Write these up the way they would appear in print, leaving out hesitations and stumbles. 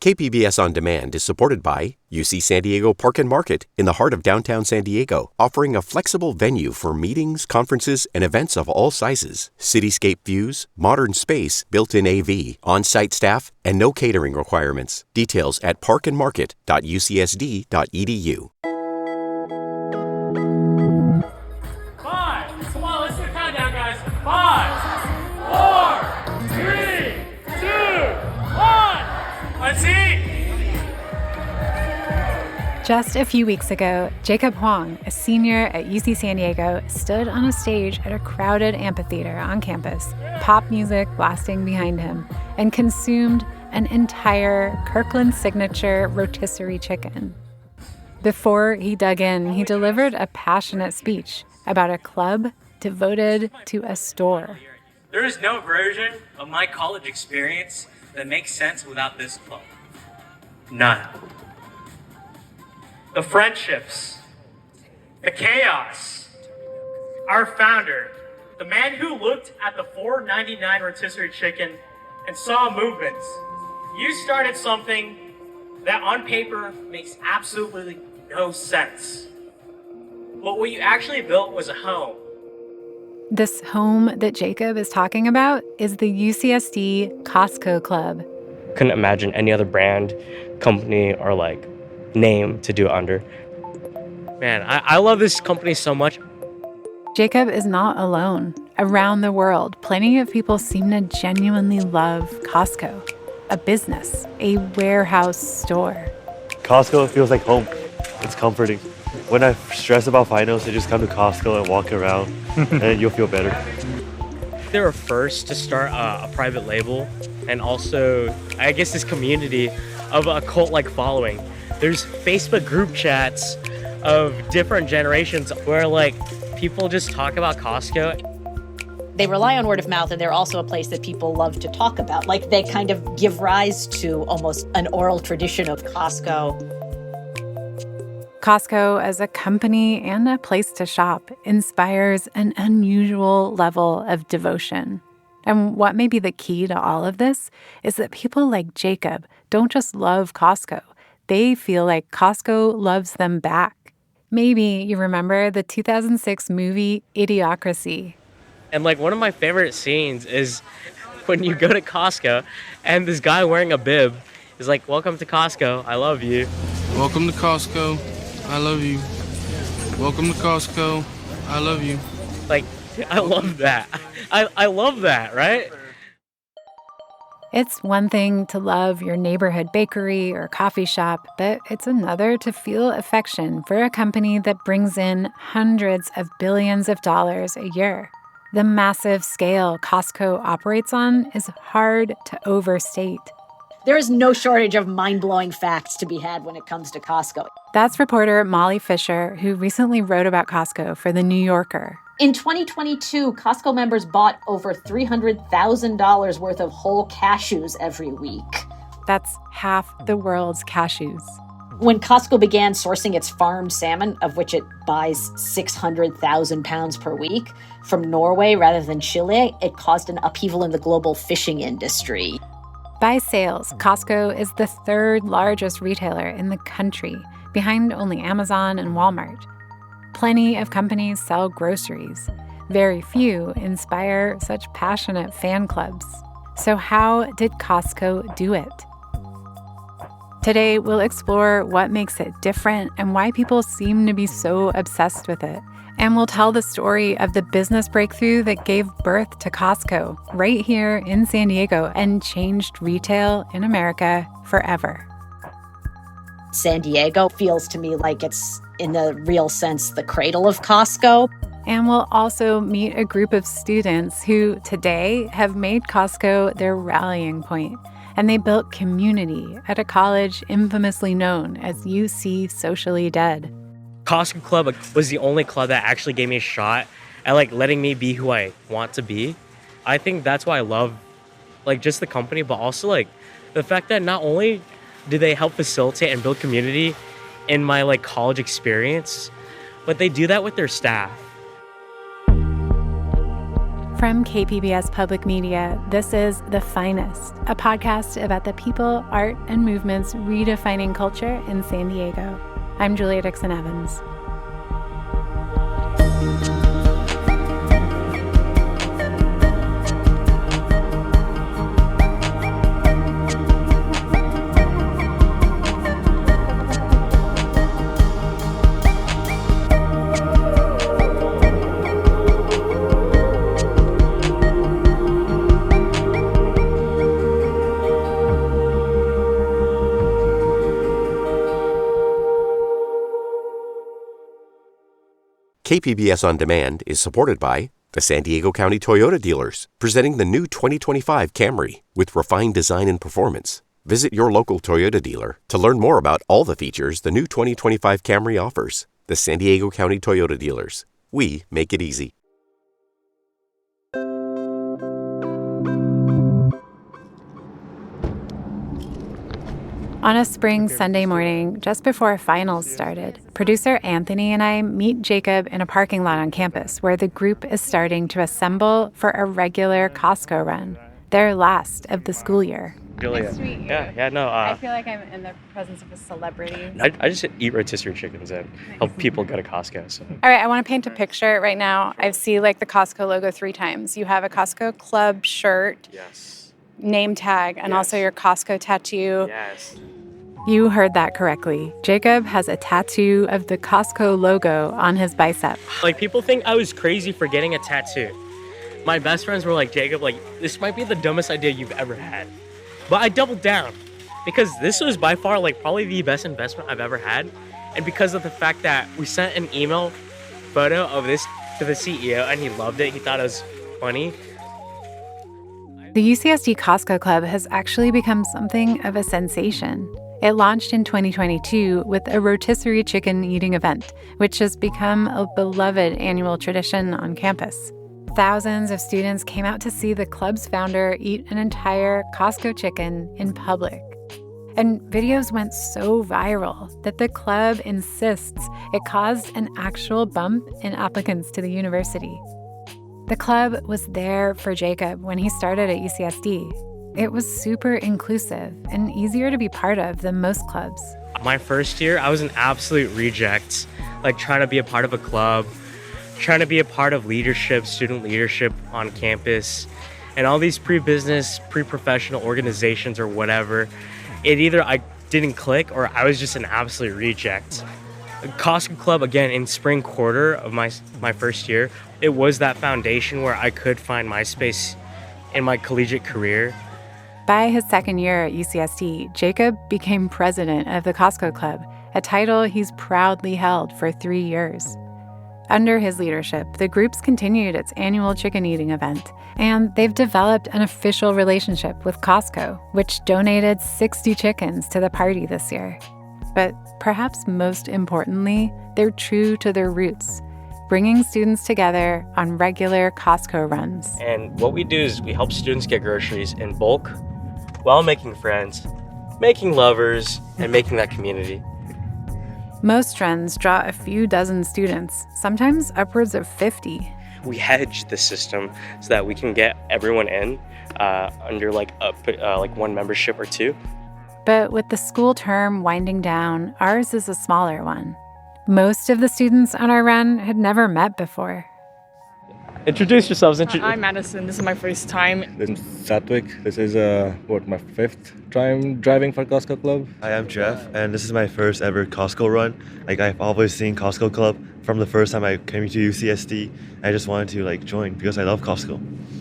KPBS On Demand is supported by UC San Diego Park and Market in the heart of downtown San Diego, offering a flexible venue for meetings, conferences, and events of all sizes. Cityscape views, modern space, built-in AV, on-site staff, and no catering requirements. Details at parkandmarket.ucsd.edu. 5. Come on, let's do a countdown, guys. 5, 4, 3, 2, 1. Let's eat! Just a few weeks ago, Jacob Hoang, a senior at UC San Diego, stood on a stage at a crowded amphitheater on campus, pop music blasting behind him, and consumed an entire Kirkland signature rotisserie chicken. Before he dug in, he delivered a passionate speech about a club devoted to a store. There is no version of my college experience that makes sense without this club. None. The friendships, the chaos, our founder, the man who looked at the $4.99 rotisserie chicken and saw movements. You started something that on paper makes absolutely no sense. But what you actually built was a home. This home that Jacob is talking about is the UCSD Costco Club. Couldn't imagine any other brand, company, or name to do it under. Man, I love this company so much. Jacob is not alone. Around the world, plenty of people seem to genuinely love Costco, a business, a warehouse store. Costco feels like home. It's comforting. When I stress about finals, I just come to Costco and walk around, and you'll feel better. They were first to start a private label, and also, I guess, this community of a cult-like following. There's Facebook group chats of different generations where people just talk about Costco. They rely on word of mouth, and they're also a place that people love to talk about. They kind of give rise to almost an oral tradition of Costco. Costco as a company and a place to shop inspires an unusual level of devotion. And what may be the key to all of this is that people like Jacob don't just love Costco. They feel like Costco loves them back. Maybe you remember the 2006 movie Idiocracy. And one of my favorite scenes is when you go to Costco and this guy wearing a bib is like, "Welcome to Costco, I love you." Welcome to Costco, I love you. Welcome to Costco, I love you. I love that. I love that, right? It's one thing to love your neighborhood bakery or coffee shop, but it's another to feel affection for a company that brings in hundreds of billions of dollars a year. The massive scale Costco operates on is hard to overstate. There is no shortage of mind-blowing facts to be had when it comes to Costco. That's reporter Molly Fischer, who recently wrote about Costco for The New Yorker. In 2022, Costco members bought over $300,000 worth of whole cashews every week. That's half the world's cashews. When Costco began sourcing its farmed salmon, of which it buys 600,000 pounds per week, from Norway rather than Chile, it caused an upheaval in the global fishing industry. By sales, Costco is the third largest retailer in the country, behind only Amazon and Walmart. Plenty of companies sell groceries. Very few inspire such passionate fan clubs. So how did Costco do it? Today, we'll explore what makes it different and why people seem to be so obsessed with it. And we'll tell the story of the business breakthrough that gave birth to Costco right here in San Diego and changed retail in America forever. San Diego feels to me like it's, in the real sense, the cradle of Costco. And we'll also meet a group of students who today have made Costco their rallying point. And they built community at a college infamously known as UC Socially Dead. Costco Club was the only club that actually gave me a shot at letting me be who I want to be. I think that's why I love just the company, but also the fact that not only do they help facilitate and build community in my college experience, but they do that with their staff. From KPBS Public Media, this is The Finest, a podcast about the people, art, and movements redefining culture in San Diego. I'm Julia Dixon Evans. KPBS On Demand is supported by the San Diego County Toyota dealers, presenting the new 2025 Camry with refined design and performance. Visit your local Toyota dealer to learn more about all the features the new 2025 Camry offers. The San Diego County Toyota dealers. We make it easy. On a spring Sunday morning, just before finals started, producer Anthony and I meet Jacob in a parking lot on campus where the group is starting to assemble for a regular Costco run, their last of the school year. Julia. Nice to meet you. I feel like I'm in the presence of a celebrity. I just eat rotisserie chickens and help people go to Costco. So. All right, I want to paint a picture right now. I see like the Costco logo 3 times. You have a Costco Club shirt, Yes. name tag, and Yes. also your Costco tattoo. Yes. You heard that correctly. Jacob has a tattoo of the Costco logo on his bicep. Like, people think I was crazy for getting a tattoo. My best friends were like, Jacob, like, this might be the dumbest idea you've ever had. But I doubled down because this was by far, like, probably the best investment I've ever had. And because of the fact that we sent an email photo of this to the CEO and he loved it, he thought it was funny. The UCSD Costco Club has actually become something of a sensation. It launched in 2022 with a rotisserie chicken eating event, which has become a beloved annual tradition on campus. Thousands of students came out to see the club's founder eat an entire Costco chicken in public. And videos went so viral that the club insists it caused an actual bump in applicants to the university. The club was there for Jacob when he started at UCSD. It was super inclusive and easier to be part of than most clubs. My first year, I was an absolute reject, like trying to be a part of a club, trying to be a part of leadership, student leadership on campus, and all these pre-business, pre-professional organizations or whatever. It either I didn't click or I was just an absolute reject. Costco Club, again, in spring quarter of my first year, it was that foundation where I could find my space in my collegiate career. By his second year at UCSD, Jacob became president of the Costco Club, a title he's proudly held for 3 years. Under his leadership, the group's continued its annual chicken eating event, and they've developed an official relationship with Costco, which donated 60 chickens to the party this year. But perhaps most importantly, they're true to their roots, bringing students together on regular Costco runs. And what we do is we help students get groceries in bulk while making friends, making lovers, and making that community. Most runs draw a few dozen students, sometimes upwards of 50. We hedge the system so that we can get everyone in under like one membership or 2. But with the school term winding down, ours is a smaller one. Most of the students on our run had never met before. Introduce yourselves. I'm Madison. This is my first time. This is Satwik. This is my 5th time driving for Costco Club. Hi, I'm Jeff, and this is my first ever Costco run. Like, I've always seen Costco Club from the first time I came to UCSD. I just wanted to join because I love Costco.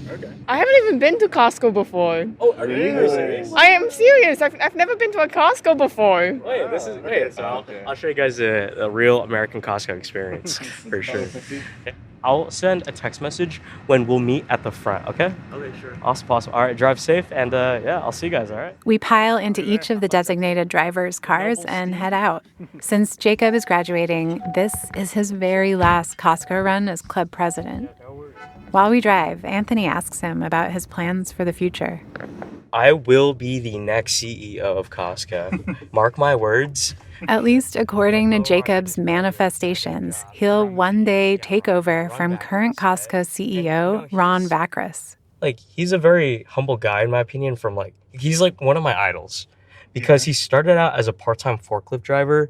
Okay. I haven't even been to Costco before. Oh, are you serious? I am serious. I've never been to a Costco before. Wait, this is great. So I'll show you guys a real American Costco experience for sure. I'll send a text message when we'll meet at the front, okay? Okay, sure. Awesome. All right, drive safe, and I'll see you guys, all right? We pile into each of the designated drivers' cars and head out. Since Jacob is graduating, this is his very last Costco run as club president. While we drive, Anthony asks him about his plans for the future. I will be the next CEO of Costco. Mark my words. At least according to Jacob's manifestations, he'll one day take over from current Costco CEO Ron Vacris. Like, he's a very humble guy, in my opinion, he's like one of my idols because he started out as a part-time forklift driver.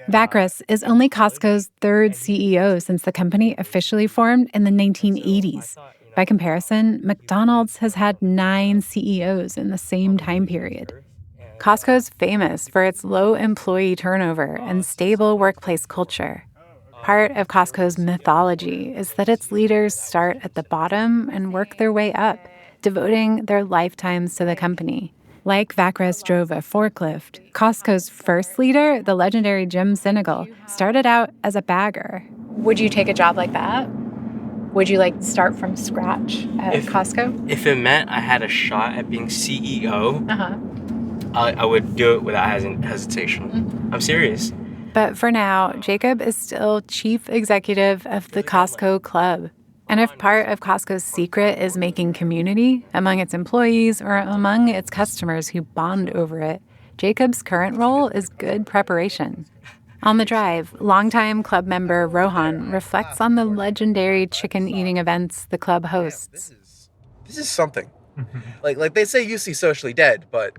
Vacris is only Costco's third CEO since the company officially formed in the 1980s. By comparison, McDonald's has had 9 CEOs in the same time period. Costco's famous for its low employee turnover and stable workplace culture. Part of Costco's mythology is that its leaders start at the bottom and work their way up, devoting their lifetimes to the company. Like Vacris drove a forklift, Costco's first leader, the legendary Jim Sinegal, started out as a bagger. Would you take a job like that? Would you start from scratch at Costco? If it meant I had a shot at being CEO, I would do it without hesitation. I'm serious. But for now, Jacob is still chief executive of the Costco Club. And if part of Costco's secret is making community among its employees or among its customers who bond over it, Jacob's current role is good preparation. On the drive, longtime club member Rohan reflects on the legendary chicken-eating events the club hosts. This is something. Like they say UC socially dead, but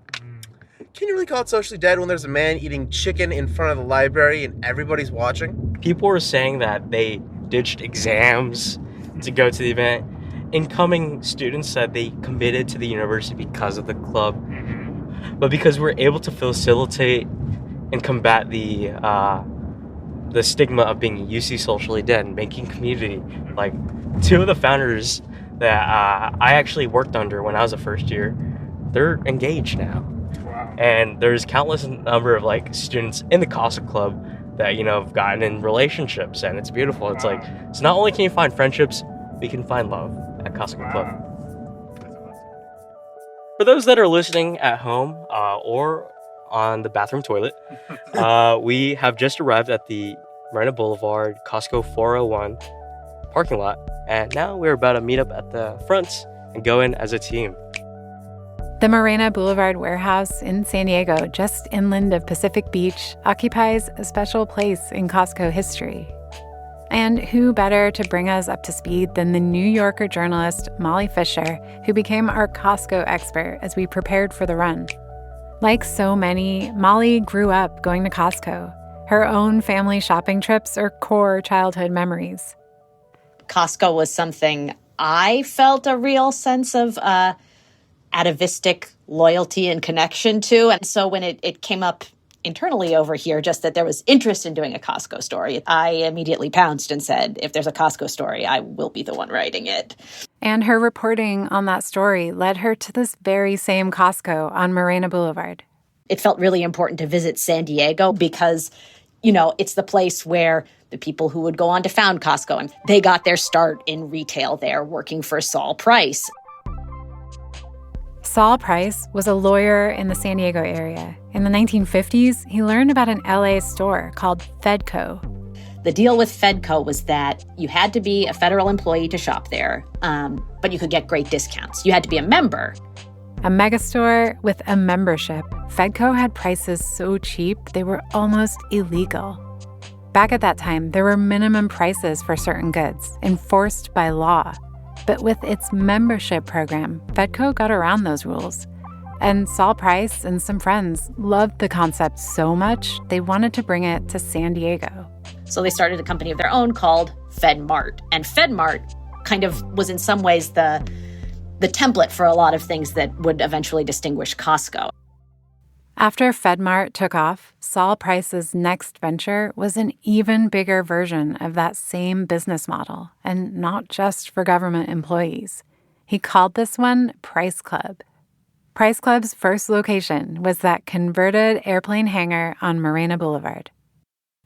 can you really call it socially dead when there's a man eating chicken in front of the library and everybody's watching? People were saying that they ditched exams to go to the event. Incoming students said they committed to the university because of the club, but because we're able to facilitate and combat the stigma of being UC socially dead and making community. Like, 2 of the founders that I actually worked under when I was a first year, they're engaged now. Wow. And there's countless number of students in the Costco Club that have gotten in relationships, and it's beautiful. It's so not only can you find friendships, but you can find love at Costco Club. For those that are listening at home or on the bathroom toilet, we have just arrived at the Marina Boulevard Costco 401 parking lot, and now we're about to meet up at the front and go in as a team. The Marina Boulevard warehouse in San Diego, just inland of Pacific Beach, occupies a special place in Costco history. And who better to bring us up to speed than the New Yorker journalist Molly Fischer, who became our Costco expert as we prepared for the run. Like so many, Molly grew up going to Costco. Her own family shopping trips are core childhood memories. Costco was something I felt a real sense of atavistic loyalty and connection to. And so when it came up internally over here, just that there was interest in doing a Costco story, I immediately pounced and said, if there's a Costco story, I will be the one writing it. And her reporting on that story led her to this very same Costco on Marina Boulevard. It felt really important to visit San Diego because, it's the place where the people who would go on to found Costco, and they got their start in retail there working for Saul Price. Saul Price was a lawyer in the San Diego area. In the 1950s, he learned about an LA store called Fedco. The deal with Fedco was that you had to be a federal employee to shop there, but you could get great discounts. You had to be a member. A megastore with a membership, Fedco had prices so cheap they were almost illegal. Back at that time, there were minimum prices for certain goods, enforced by law. But with its membership program, Fedco got around those rules. And Saul Price and some friends loved the concept so much, they wanted to bring it to San Diego. So they started a company of their own called FedMart. And FedMart kind of was in some ways the template for a lot of things that would eventually distinguish Costco. After FedMart took off, Saul Price's next venture was an even bigger version of that same business model, and not just for government employees. He called this one Price Club. Price Club's first location was that converted airplane hangar on Marina Boulevard.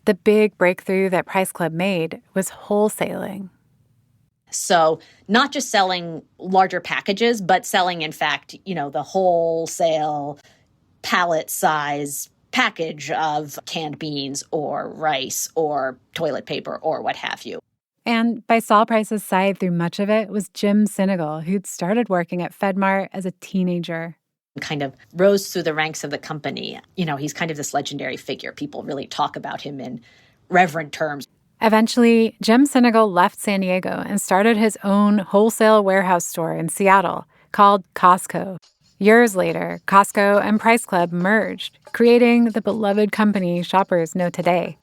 The big breakthrough that Price Club made was wholesaling. So not just selling larger packages, but selling, in fact, the wholesale pallet size package of canned beans or rice or toilet paper or what have you. And by Saul Price's side through much of it was Jim Sinegal, who'd started working at FedMart as a teenager. Kind of rose through the ranks of the company. He's kind of this legendary figure. People really talk about him in reverent terms. Eventually, Jim Sinegal left San Diego and started his own wholesale warehouse store in Seattle called Costco. Years later, Costco and Price Club merged, creating the beloved company shoppers know today.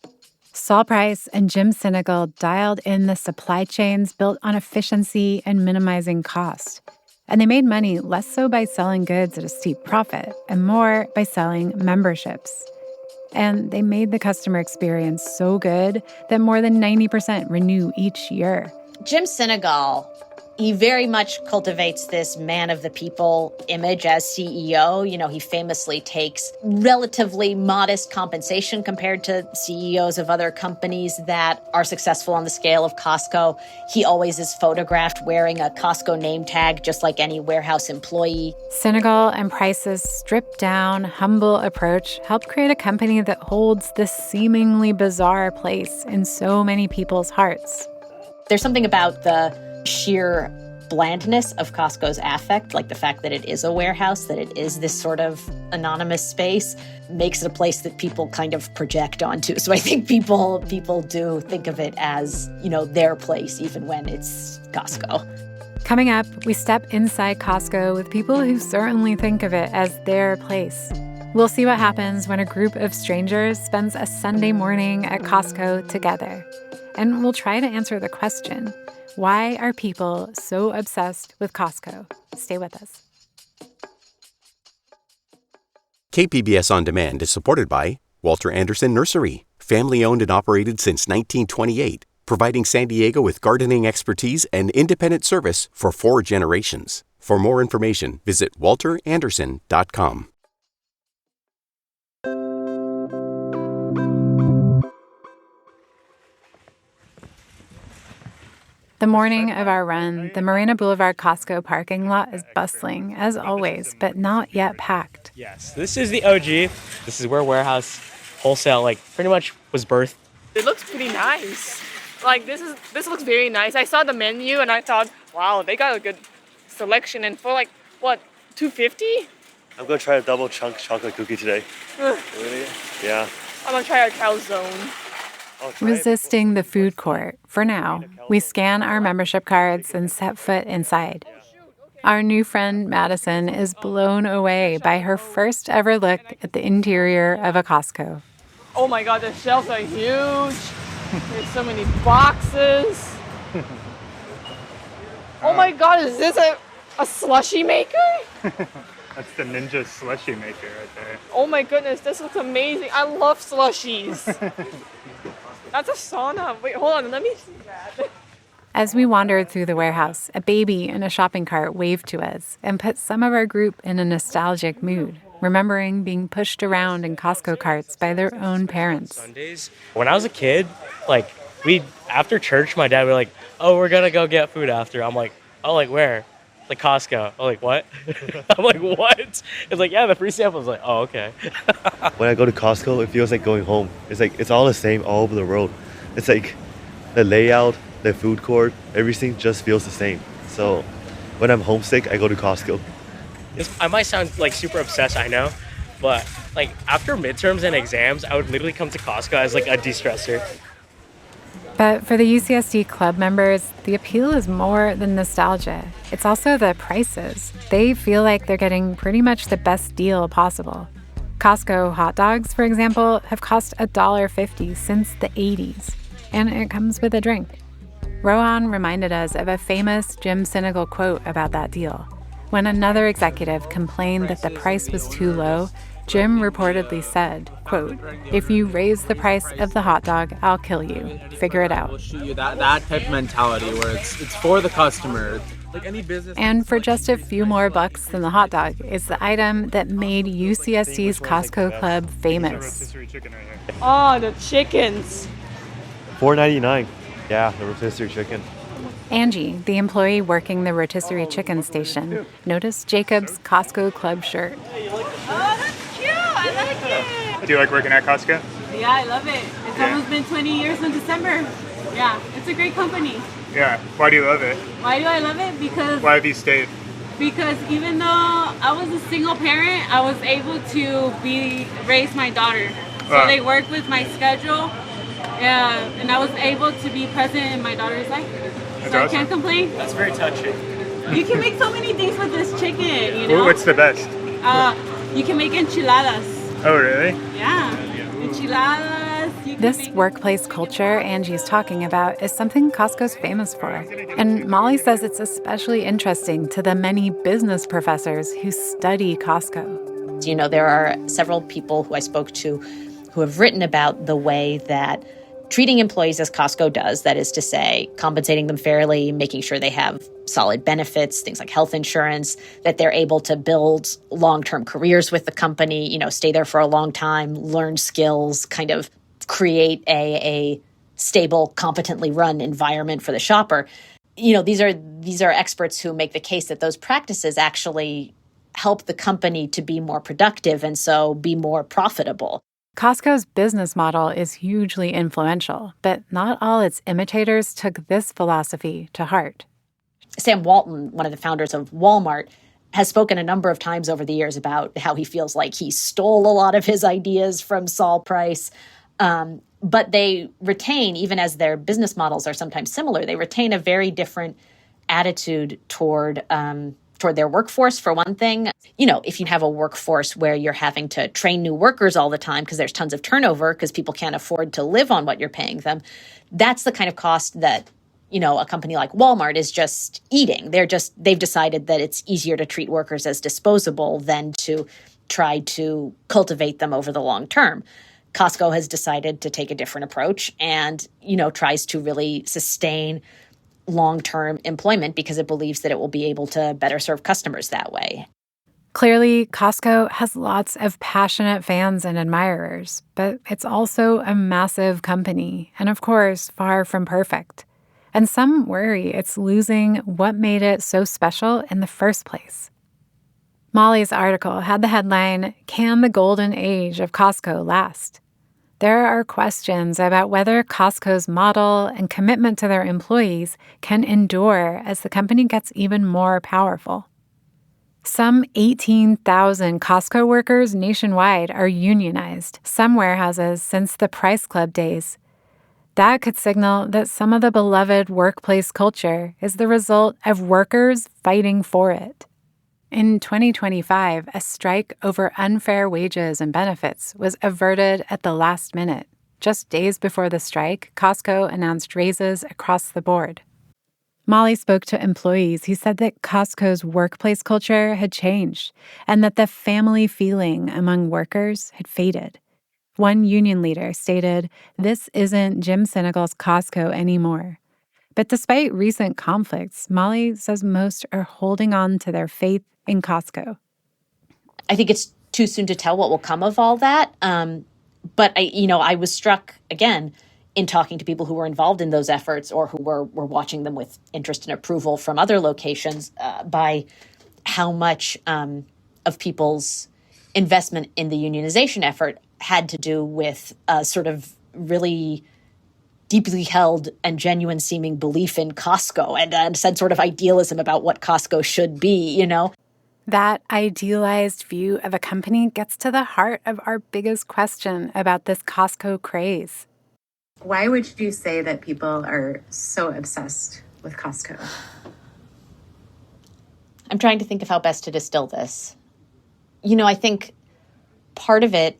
Saul Price and Jim Sinegal dialed in the supply chains built on efficiency and minimizing cost. And they made money less so by selling goods at a steep profit and more by selling memberships. And they made the customer experience so good that more than 90% renew each year. Jim Sinegal, he very much cultivates this man of the people image as CEO. He famously takes relatively modest compensation compared to CEOs of other companies that are successful on the scale of Costco. He always is photographed wearing a Costco name tag, just like any warehouse employee. Sinegal and Price's stripped-down, humble approach helped create a company that holds this seemingly bizarre place in so many people's hearts. There's something about the sheer blandness of Costco's affect, like the fact that it is a warehouse, that it is this sort of anonymous space, makes it a place that people kind of project onto. So I think people do think of it as, their place, even when it's Costco. Coming up, we step inside Costco with people who certainly think of it as their place. We'll see what happens when a group of strangers spends a Sunday morning at Costco together. And we'll try to answer the question, why are people so obsessed with Costco? Stay with us. KPBS On Demand is supported by Walter Anderson Nursery, family-owned and operated since 1928, providing San Diego with gardening expertise and independent service for 4 generations. For more information, visit walteranderson.com. The morning of our run, the Marina Boulevard Costco parking lot is bustling, as always, but not yet packed. Yes, this is the OG. This is where warehouse wholesale, pretty much was birthed. It looks pretty nice. This looks very nice. I saw the menu and I thought, wow, they got a good selection. And for $2.50? I'm going to try a double chunk chocolate cookie today. Really? Yeah. I'm going to try a calzone. Resisting the food court, for now, we scan our membership cards and set foot inside. Our new friend, Madison, is blown away by her first ever look at the interior of a Costco. Oh my God, the shelves are huge. There's so many boxes. Oh my God, is this a slushie maker? That's the Ninja slushie maker right there. Oh my goodness, this looks amazing. I love slushies. That's a sauna. Wait, hold on, let me see that. As we wandered through the warehouse, a baby in a shopping cart waved to us and put some of our group in a nostalgic mood, remembering being pushed around in Costco carts by their own parents. Sundays, when I was a kid, after church, my dad would be like, oh, we're gonna go get food after. I'm like, oh, where? Costco. I'm like, what? I'm like, what? It's like, yeah, the free samples. Like, oh, okay. When I go to Costco, it feels like going home. It's all the same all over the road. It's like the layout, the food court, everything just feels the same. So when I'm homesick, I go to Costco. I might sound super obsessed, I know, but after midterms and exams, I would literally come to Costco as a de-stressor. But for the UCSD Club members, the appeal is more than nostalgia. It's also the prices. They feel like they're getting pretty much the best deal possible. Costco hot dogs, for example, have cost $1.50 since the 80s, and it comes with a drink. Rohan reminded us of a famous Jim Sinegal quote about that deal. When another executive complained that the price was too low, Jim reportedly said, quote, "If you raise the price of the hot dog, I'll kill you. Figure it out." We'll show you that type of mentality where it's for the customer. Any business. And for just a few more bucks than the hot dog is the item that made UCSD's Costco Club famous. Oh, the chickens. $4.99. Yeah, the rotisserie chicken. Angie, the employee working the rotisserie chicken station, noticed Jacob's Costco Club shirt. Oh, that's cute. I like it. Do you like working at Costco? Yeah, I love it. It's almost been 20 years in December. Yeah, it's a great company. Yeah. Why do you love it? Why do I love it? Because even though I was a single parent, I was able to raise my daughter. So they worked with my schedule, and I was able to be present in my daughter's life. So I can't complain. That's very touching. You can make so many things with this chicken, you know? Ooh, what's the best? You can make enchiladas. Oh, really? Yeah, enchiladas. This workplace culture Angie's talking about is something Costco's famous for. And Molly says it's especially interesting to the many business professors who study Costco. You know, there are several people who I spoke to who have written about the way that treating employees as Costco does, that is to say, compensating them fairly, making sure they have solid benefits, things like health insurance, that they're able to build long-term careers with the company, you know, stay there for a long time, learn skills, kind of create a stable, competently run environment for the shopper. You know, these are experts who make the case that those practices actually help the company to be more productive and so be more profitable. Costco's business model is hugely influential, but not all its imitators took this philosophy to heart. Sam Walton, one of the founders of Walmart, has spoken a number of times over the years about how he feels like he stole a lot of his ideas from Saul Price. But they retain, even as their business models are sometimes similar, they retain a very different attitude toward their workforce, for one thing. You know, if you have a workforce where you're having to train new workers all the time because there's tons of turnover because people can't afford to live on what you're paying them, that's the kind of cost that, you know, a company like Walmart is just eating. They've decided that it's easier to treat workers as disposable than to try to cultivate them over the long term. Costco has decided to take a different approach and, you know, tries to really sustain long-term employment because it believes that it will be able to better serve customers that way. Clearly, Costco has lots of passionate fans and admirers, but it's also a massive company and, of course, far from perfect. And some worry it's losing what made it so special in the first place. Molly's article had the headline, "Can the Golden Age of Costco Last?" There are questions about whether Costco's model and commitment to their employees can endure as the company gets even more powerful. Some 18,000 Costco workers nationwide are unionized, some warehouses since the Price Club days. That could signal that some of the beloved workplace culture is the result of workers fighting for it. In 2025, a strike over unfair wages and benefits was averted at the last minute. Just days before the strike, Costco announced raises across the board. Molly spoke to employees who said that Costco's workplace culture had changed and that the family feeling among workers had faded. One union leader stated, "This isn't Jim Sinegal's Costco anymore." But despite recent conflicts, Molly says most are holding on to their faith in Costco. I think it's too soon to tell what will come of all that. But I was struck again in talking to people who were involved in those efforts or who were watching them with interest and approval from other locations by how much of people's investment in the unionization effort had to do with sort of really deeply held and genuine seeming belief in Costco and some sort of idealism about what Costco should be, you know? That idealized view of a company gets to the heart of our biggest question about this Costco craze. Why would you say that people are so obsessed with Costco? I'm trying to think of how best to distill this. You know, I think part of it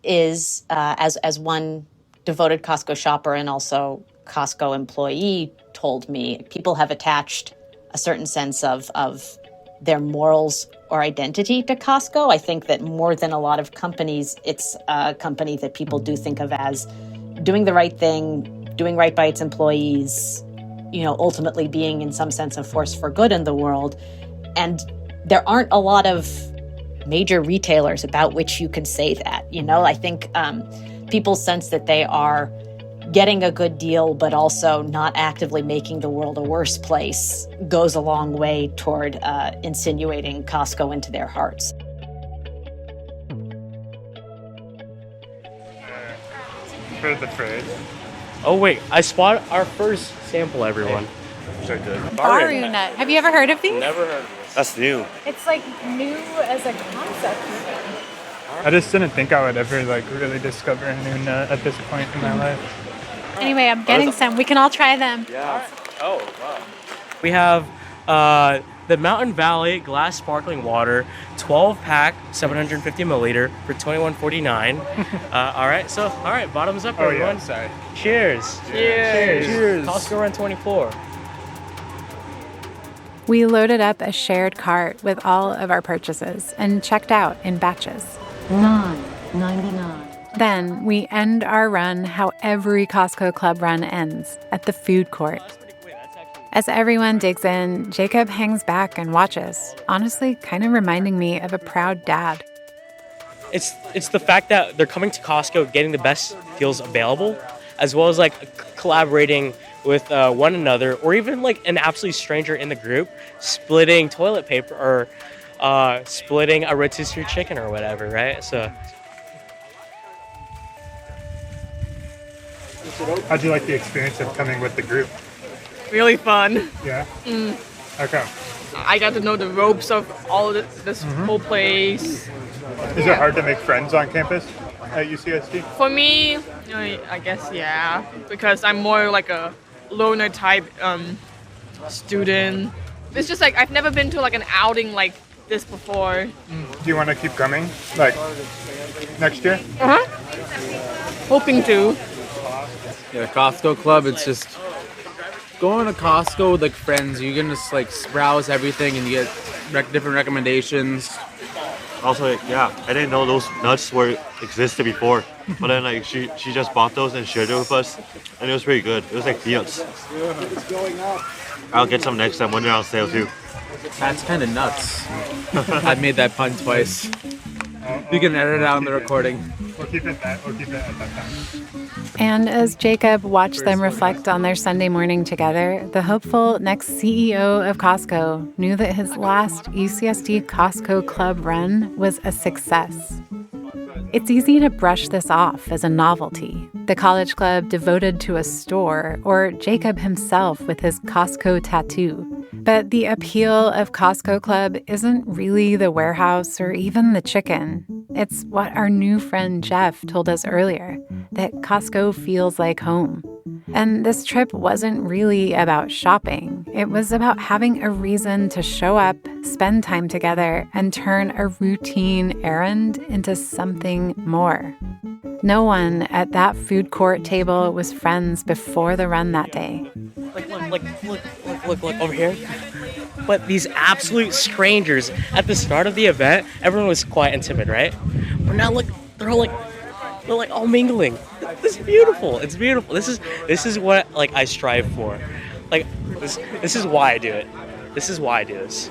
is, as one devoted Costco shopper and also Costco employee told me, people have attached a certain sense of their morals or identity to Costco. I think that more than a lot of companies, it's a company that people do think of as doing the right thing, doing right by its employees, you know, ultimately being in some sense a force for good in the world. And there aren't a lot of major retailers about which you can say that. You know, I think people sense that they are getting a good deal, but also not actively making the world a worse place goes a long way toward insinuating Costco into their hearts. For the phrase. Oh wait, I spotted our first sample, everyone. They're good. Baru nut. Have you ever heard of these? Never heard of this. That's new. It's like new as a concept. I just didn't think I would ever like really discover a new nut at this point in my life. Anyway, I'm getting some. We can all try them. Yeah. Oh, wow. We have the Mountain Valley glass sparkling water, 12-pack, 750 milliliter for $21.49. All right, bottoms up, everyone. Yeah, sorry. Cheers. Cheers. Costco Run 24. We loaded up a shared cart with all of our purchases and checked out in batches. $9.99. Then we end our run how every Costco Club run ends, at the food court. As everyone digs in, Jacob hangs back and watches, honestly kind of reminding me of a proud dad. It's the fact that they're coming to Costco, getting the best deals available, as well as like collaborating with one another, or even like an absolute stranger in the group, splitting toilet paper or splitting a rotisserie chicken or whatever, right? So. How'd you like the experience of coming with the group? Really fun. Yeah? Okay. I got to know the ropes of all this whole place. Is it hard to make friends on campus at UCSD? For me, I guess, yeah. Because I'm more like a loner type student. It's just like I've never been to like an outing like this before. Do you want to keep coming? Like next year? Hoping to. Yeah, Costco Club, it's just going to Costco with like friends. You can just like browse everything and you get different recommendations. Also, yeah, I didn't know those nuts existed before, but then like she just bought those and shared it with us, and it was pretty good. It was like peanuts. I'll get some next time when they're on sale too. That's kind of nuts. I've made that pun twice. You can edit it out in the recording. We'll keep it at that time. And as Jacob watched them reflect on their Sunday morning together, the hopeful next CEO of Costco knew that his last UCSD Costco Club run was a success. It's easy to brush this off as a novelty, the college club devoted to a store, or Jacob himself with his Costco tattoo. But the appeal of Costco Club isn't really the warehouse or even the chicken. It's what our new friend Jeff told us earlier, that Costco feels like home. And this trip wasn't really about shopping. It was about having a reason to show up, spend time together, and turn a routine errand into something more. No one at that food court table was friends before the run that day. Look over here. But these absolute strangers at the start of the event, everyone was quiet and timid, right? But now look, they're all mingling. This is beautiful. It's beautiful. This is what like I strive for. Like this is why I do it. This is why I do this.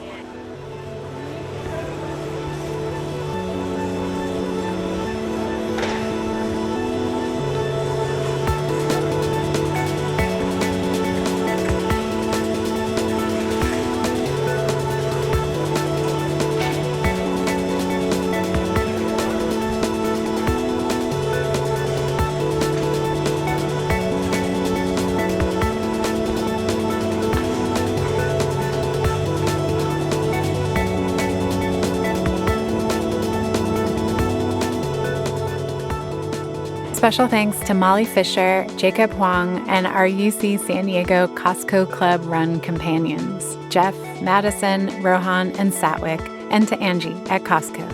Special thanks to Molly Fischer, Jacob Hoang, and our UC San Diego Costco Club run companions, Jeff, Madison, Rohan, and Satwick, and to Angie at Costco.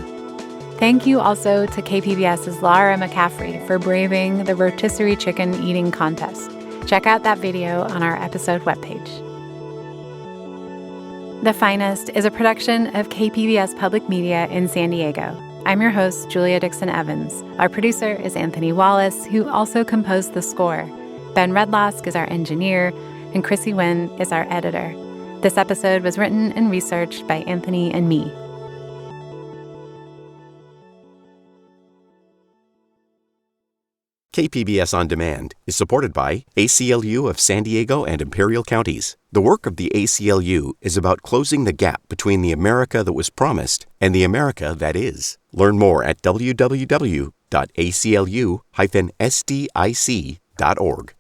Thank you also to KPBS's Laura McCaffrey for braving the rotisserie chicken eating contest. Check out that video on our episode webpage. The Finest is a production of KPBS Public Media in San Diego. I'm your host, Julia Dixon Evans. Our producer is Anthony Wallace, who also composed the score. Ben Redlosk is our engineer, and Chrissy Wynn is our editor. This episode was written and researched by Anthony and me. KPBS On Demand is supported by ACLU of San Diego and Imperial Counties. The work of the ACLU is about closing the gap between the America that was promised and the America that is. Learn more at www.aclu-sdic.org.